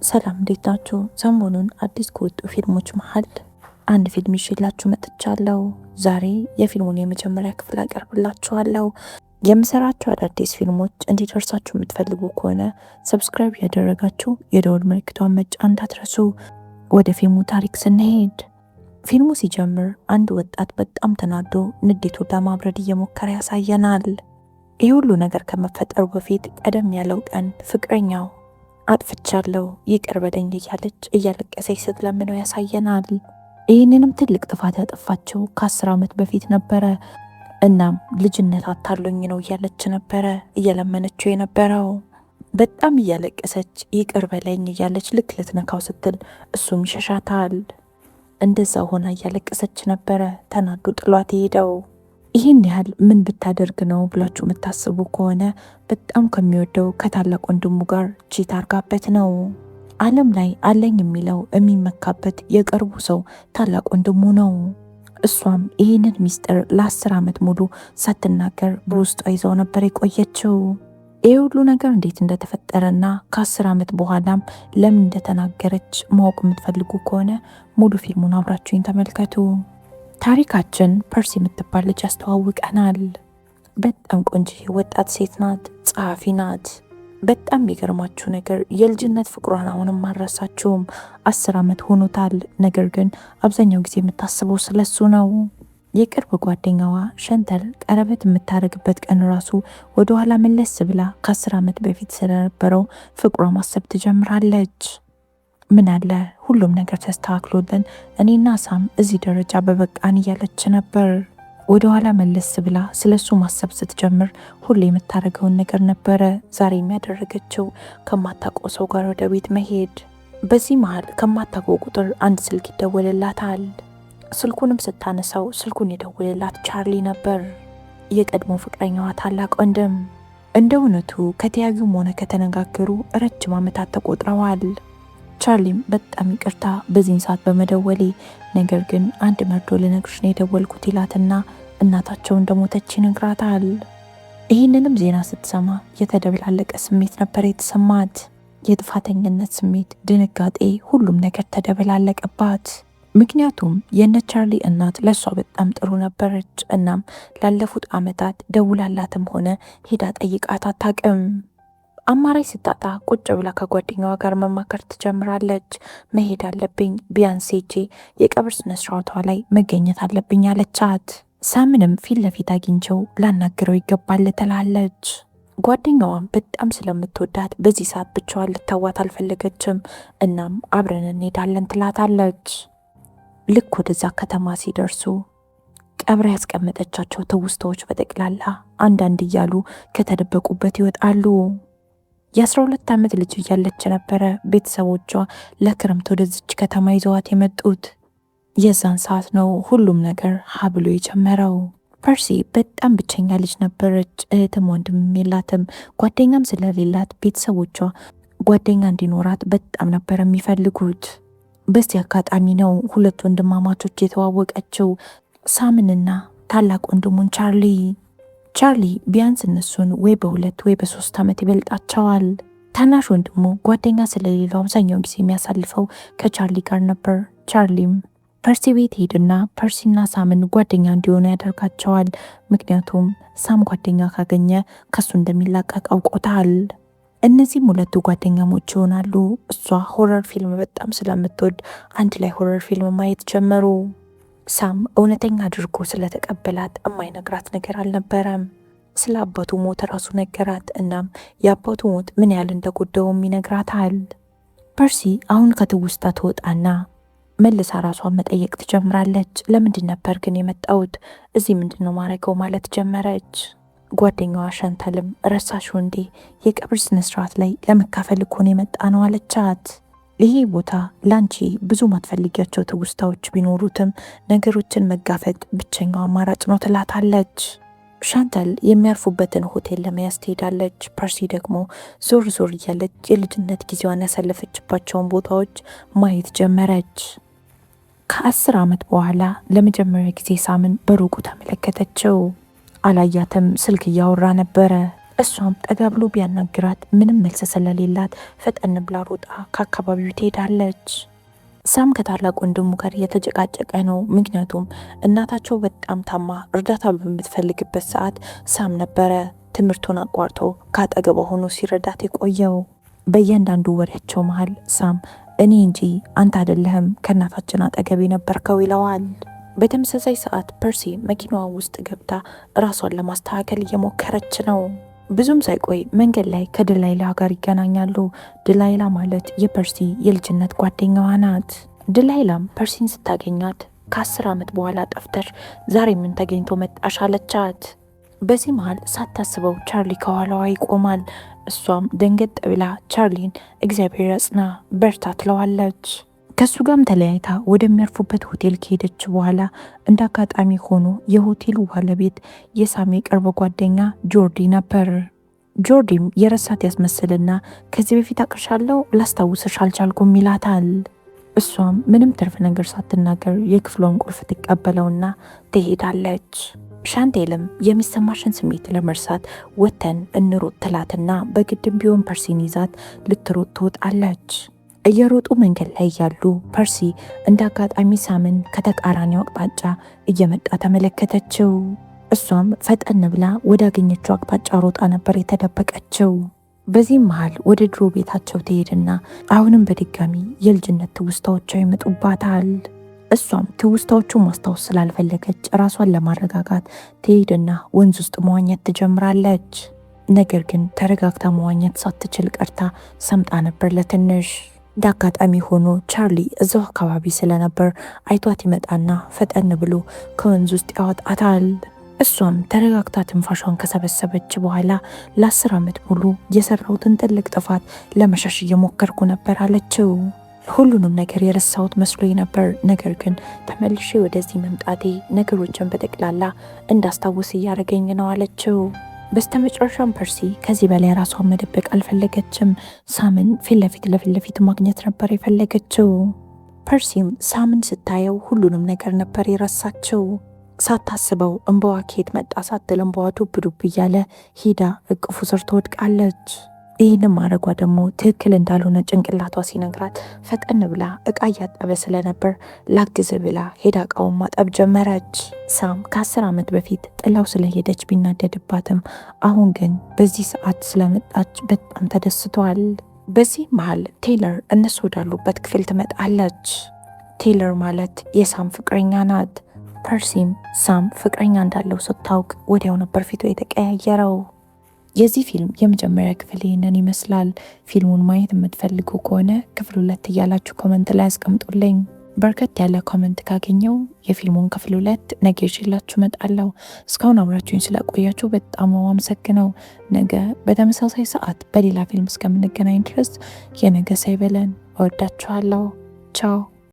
ሰላም እንዴት ናችሁ? ሰሞኑን አዲስ ከወጡ ፊልሞች መሀል አንድ ፊልም ይዤላችሁ መጥቻለሁ። ዛሬ የፊልሙን የመጀመሪያ ክፍል አቀርብላችኋለሁ። የምሰራቸው አዳዲስ ፊልሞች እንዲደርሳችሁ የምትፈልጉ ከሆነ ሰብስክራይብ ያደረጋችሁ የደወል ምልክቷን መጫን እንዳትረሱ። ወደ ፊልሙ ታሪክ ስንሄድ ፊልሙ ሲጀምር አንድ ወጣት በጣም ተናዶ ንዴቱን ለማብረድ እየሞከረ ያሳየናል። ይህ ሁሉ ነገር ከመፈጠሩ በፊት ቀደም ያለው ቀን ፍቅረኛው አጥፍቻለሁ ይቅር በለኝ እያለች እያለቀሰች ስትለምነው ያሳየናል። ይህንንም ትልቅ ጥፋት ያጠፋችው ከ10 ዓመት በፊት ነበረ። እናም ልጅነት አታሎኝ ነው እያለች ነበረ እየለመነችው የነበረው። በጣም እያለቀሰች ይቅር በለኝ እያለች ልክ ልትነካው ስትል እሱም ይሸሻታል። እንደዛ ሆና እያለቀሰች ነበረ ተናዶ ጥሏት ሄደው። ይህን ያህል ምን ብታደርግ ነው ብላችሁ የምታስቡ ከሆነ በጣም ከሚወደው ከታላቅ ወንድሙ ጋር ቺት አርጋበት ነው። ዓለም ላይ አለኝ የሚለው የሚመካበት የቅርቡ ሰው ታላቅ ወንድሙ ነው። እሷም ይህንን ሚስጥር ለ10 ዓመት ሙሉ ሳትናገር በውስጧ ይዘው ነበር የቆየችው። ይህ ሁሉ ነገር እንዴት እንደተፈጠረና ከ10 ዓመት በኋላም ለምን እንደተናገረች ማወቅ የምትፈልጉ ከሆነ ሙሉ ፊልሙን አብራችሁኝ ተመልከቱ። ታሪካችን ፐርሲ የምትባል ልጅ ያስተዋውቀናል። በጣም ቆንጆ ወጣት ሴት ናት፣ ጸሐፊ ናት። በጣም የሚገርማችሁ ነገር የልጅነት ፍቅሯን አሁንም አልረሳችውም። 10 ዓመት ሆኖታል። ነገር ግን አብዛኛው ጊዜ የምታስበው ስለሱ ነው። የቅርብ ጓደኛዋ ሸንተል ቀለበት የምታደርግበት ቀን ራሱ ወደኋላ መለስ ብላ ከ10 ዓመት በፊት ስለነበረው ፍቅሯ ማሰብ ትጀምራለች። ምን አለ ሁሉም ነገር ተስተካክሎልን እኔና ሳም እዚህ ደረጃ በበቃን እያለች ነበር። ወደ ኋላ መለስ ብላ ስለሱ ማሰብ ስትጀምር ሁሌ የምታደርገውን ነገር ነበረ ዛሬ የሚያደረገችው፣ ከማታውቀው ሰው ጋር ወደ ቤት መሄድ። በዚህ መሀል ከማታውቀው ቁጥር አንድ ስልክ ይደወልላታል። ስልኩንም ስታነሳው ስልኩን የደወልላት ቻርሊ ነበር፣ የቀድሞ ፍቅረኛዋ ታላቅ ወንድም። እንደ እውነቱ ከተያዩም ሆነ ከተነጋገሩ ረጅም ዓመታት ተቆጥረዋል። ቻርሊም በጣም ይቅርታ በዚህን ሰዓት በመደወሌ፣ ነገር ግን አንድ መርዶ ልነግርሽ ነው የደወልኩት ይላትና እናታቸው እንደሞተች ይነግራታል። ይህንንም ዜና ስትሰማ የተደበላለቀ ስሜት ነበር የተሰማት። የጥፋተኝነት ስሜት፣ ድንጋጤ፣ ሁሉም ነገር ተደበላለቀባት። ምክንያቱም የነ ቻርሊ እናት ለእሷ በጣም ጥሩ ነበረች። እናም ላለፉት ዓመታት ደውላላትም ሆነ ሄዳ ጠይቃት አታውቅም። አማራጭ ስታጣ ቁጭ ብላ ከጓደኛዋ ጋር መማከር ትጀምራለች። መሄድ አለብኝ፣ ቢያንስ ሄጄ የቀብር ስነስርዓቷ ላይ መገኘት አለብኝ አለቻት። ሳምንም ፊት ለፊት አግኝቸው ላናግረው ይገባል ትላለች። ጓደኛዋም በጣም ስለምትወዳት በዚህ ሰዓት ብቻዋን ልታዋት አልፈለገችም። እናም አብረን እንሄዳለን ትላታለች። ልክ ወደዛ ከተማ ሲደርሱ ቀብራ ያስቀመጠቻቸው ትውስታዎች በጠቅላላ አንዳንድ እያሉ ከተደበቁበት ይወጣሉ። የ12 ዓመት ልጅ እያለች ነበረ ቤተሰቦቿ ለክረምት ወደዚች ከተማ ይዘዋት የመጡት። የዛን ሰዓት ነው ሁሉም ነገር ሀብሎ የጀመረው። ፐርሲ በጣም ብቸኛ ልጅ ነበረች። እህትም ወንድምም የላትም። ጓደኛም ስለሌላት ቤተሰቦቿ ጓደኛ እንዲኖራት በጣም ነበር የሚፈልጉት። በዚህ አጋጣሚ ነው ሁለት ወንድማማቾች የተዋወቀችው፣ ሳምንና ታላቅ ወንድሙን ቻርሊ። ቻርሊ ቢያንስ እነሱን ወይ በ2 ወይ በ3 ዓመት ይበልጣቸዋል። ታናሽ ወንድሙ ጓደኛ ስለሌለው አብዛኛው ጊዜ የሚያሳልፈው ከቻርሊ ጋር ነበር። ቻርሊም ፐርሲ ቤት ሄድና ፐርሲና ሳምን ጓደኛ እንዲሆኑ ያደርጋቸዋል። ምክንያቱም ሳም ጓደኛ ካገኘ ከሱ እንደሚላቀቅ አውቆታል። እነዚህም ሁለቱ ጓደኛሞች ይሆናሉ። እሷ ሆረር ፊልም በጣም ስለምትወድ አንድ ላይ ሆረር ፊልም ማየት ጀመሩ። ሳም እውነተኛ አድርጎ ስለተቀበላት የማይነግራት ነገር አልነበረም። ስለ አባቱ ሞት ራሱ ነገራት። እናም የአባቱ ሞት ምን ያህል እንደጎዳውም ይነግራታል። ፐርሲ አሁን ከትውስታ ትወጣና መልሳ ራሷን መጠየቅ ትጀምራለች። ለምንድን ነበር ግን የመጣሁት? እዚህ ምንድን ነው ማድረገው ማለት ጀመረች። ጓደኛዋ ሸንተልም ረሳሽው እንዴ? የቀብር ስነስርዓት ላይ ለመካፈል እኮ ነው የመጣ ነው አለቻት። ይሄ ቦታ ላንቺ ብዙ ማትፈልጊያቸው ትውስታዎች ቢኖሩትም ነገሮችን መጋፈጥ ብቸኛው አማራጭ ነው ትላታለች። ሻንተል የሚያርፉበትን ሆቴል ለመያዝ ትሄዳለች። ፐርሲ ደግሞ ዞር ዞር እያለች የልጅነት ጊዜዋን ያሳለፈችባቸውን ቦታዎች ማየት ጀመረች። ከ10 ዓመት በኋላ ለመጀመሪያ ጊዜ ሳምን በሩቁ ተመለከተችው። አላያትም። ስልክ እያወራ ነበረ። እሷም ጠጋ ብሎ ቢያናግራት ምንም መልስ ስለሌላት ፈጠን ብላ ሮጣ ከአካባቢው ትሄዳለች። ሳም ከታላቅ ወንድሙ ጋር እየተጨቃጨቀ ነው። ምክንያቱም እናታቸው በጣም ታማ እርዳታ በምትፈልግበት ሰዓት ሳም ነበረ ትምህርቱን አቋርጦ ካጠገቧ ሆኖ ሲረዳት የቆየው። በእያንዳንዱ ወሬያቸው መሃል ሳም እኔ እንጂ አንተ አይደለህም ከእናታችን አጠገብ የነበርከው ይለዋል። በተመሳሳይ ሰዓት ፐርሲ መኪናዋ ውስጥ ገብታ ራሷን ለማስተካከል እየሞከረች ነው። ብዙም ሳይቆይ መንገድ ላይ ከድላይላ ጋር ይገናኛሉ። ድላይላ ማለት የፐርሲ የልጅነት ጓደኛዋ ናት። ድላይላም ፐርሲን ስታገኛት ከ10 ዓመት በኋላ ጠፍተሽ ዛሬ ምን ተገኝቶ መጣሽ አለቻት። በዚህ መሃል ሳታስበው ቻርሊ ከኋላዋ ይቆማል። እሷም ደንገጥ ብላ ቻርሊን እግዚአብሔር ያጽና በርታ ትለዋለች። ከሱ ጋርም ተለያይታ ወደሚያርፉበት ሆቴል ከሄደች በኋላ እንደ አጋጣሚ ሆኖ የሆቴሉ ባለቤት የሳም የቅርብ ጓደኛ ጆርዲ ነበር። ጆርዲም የረሳት ያስመስልና ከዚህ በፊት አቅርሻለሁ ላስታውስሽ አልቻልኩም ይላታል። እሷም ምንም ትርፍ ነገር ሳትናገር የክፍሏን ቁልፍ ትቀበለውና ትሄዳለች። ሻንቴልም የሚሰማሽን ስሜት ለመርሳት ወተን እንሮጥ ትላትና በግድም ቢሆን ፐርሲን ይዛት ልትሮጥ ትወጣለች። እየሮጡ መንገድ ላይ ያሉ ፐርሲ እንደ አጋጣሚ ሳምን ከተቃራኒው አቅጣጫ እየመጣ ተመለከተችው። እሷም ፈጠን ብላ ወዳገኘችው አቅጣጫ ሮጣ ነበር የተደበቀችው። በዚህም መሃል ወደ ድሮ ቤታቸው ትሄድና አሁንም በድጋሚ የልጅነት ትውስታዎቿ ይመጡባታል። እሷም ትውስታዎቹን ማስታወስ ስላልፈለገች ራሷን ለማረጋጋት ትሄድና ወንዝ ውስጥ መዋኘት ትጀምራለች። ነገር ግን ተረጋግታ መዋኘት ሳትችል ቀርታ ሰምጣ ነበር ለትንሽ። እንደ አጋጣሚ ሆኖ ቻርሊ እዛው አካባቢ ስለነበር አይቷት ይመጣና ፈጠን ብሎ ከወንዝ ውስጥ ያወጣታል። እሷም ተረጋግታ ትንፋሿን ከሰበሰበች በኋላ ለ10 ዓመት ሙሉ የሰራሁትን ትልቅ ጥፋት ለመሸሽ እየሞከርኩ ነበር አለችው። ሁሉንም ነገር የረሳሁት መስሎኝ ነበር፣ ነገር ግን ተመልሼ ወደዚህ መምጣቴ ነገሮችን በጠቅላላ እንዳስታውስ እያደረገኝ ነው አለችው። በስተመጨረሻም ፐርሲ ከዚህ በላይ ራሷን መደበቅ አልፈለገችም። ሳምን ፊት ለፊት ማግኘት ነበር የፈለገችው። ፐርሲም ሳምን ስታየው ሁሉንም ነገር ነበር የረሳችው። ሳታስበው እንባዋ ከየት መጣ ሳትል እንባዋ ዱብ ዱብ እያለ ሂዳ እቅፉ ስር ትወድቃለች። ይህንም ማድረጓ ደግሞ ትክክል እንዳልሆነ ጭንቅላቷ ሲነግራት ፈጠን ብላ እቃ እያጠበ ስለነበር ላግዝ ብላ ሄዳ እቃውን ማጠብ ጀመረች። ሳም ከ10 ዓመት በፊት ጥላው ስለሄደች ቢናደድባትም አሁን ግን በዚህ ሰዓት ስለመጣች በጣም ተደስቷል። በዚህ መሃል ቴይለር እነሱ ወዳሉበት ክፍል ትመጣለች። ቴይለር ማለት የሳም ፍቅረኛ ናት። ፐርሲም ሳም ፍቅረኛ እንዳለው ስታውቅ ወዲያው ነበር ፊቱ የተቀያየረው። የዚህ ፊልም የመጀመሪያ ክፍል ይህንን ይመስላል። ፊልሙን ማየት የምትፈልጉ ከሆነ ክፍል 2 እያላችሁ ኮመንት ላይ አስቀምጡልኝ። በርከት ያለ ኮመንት ካገኘው የፊልሙን ክፍል 2 ነገ ይዤላችሁ እመጣለሁ። እስካሁን አብራችሁኝ ስለቆያችሁ በጣም አመሰግነው። ነገ በተመሳሳይ ሰዓት በሌላ ፊልም እስከምንገናኝ ድረስ የነገ ሳይበለን። እወዳችኋለሁ። ቻው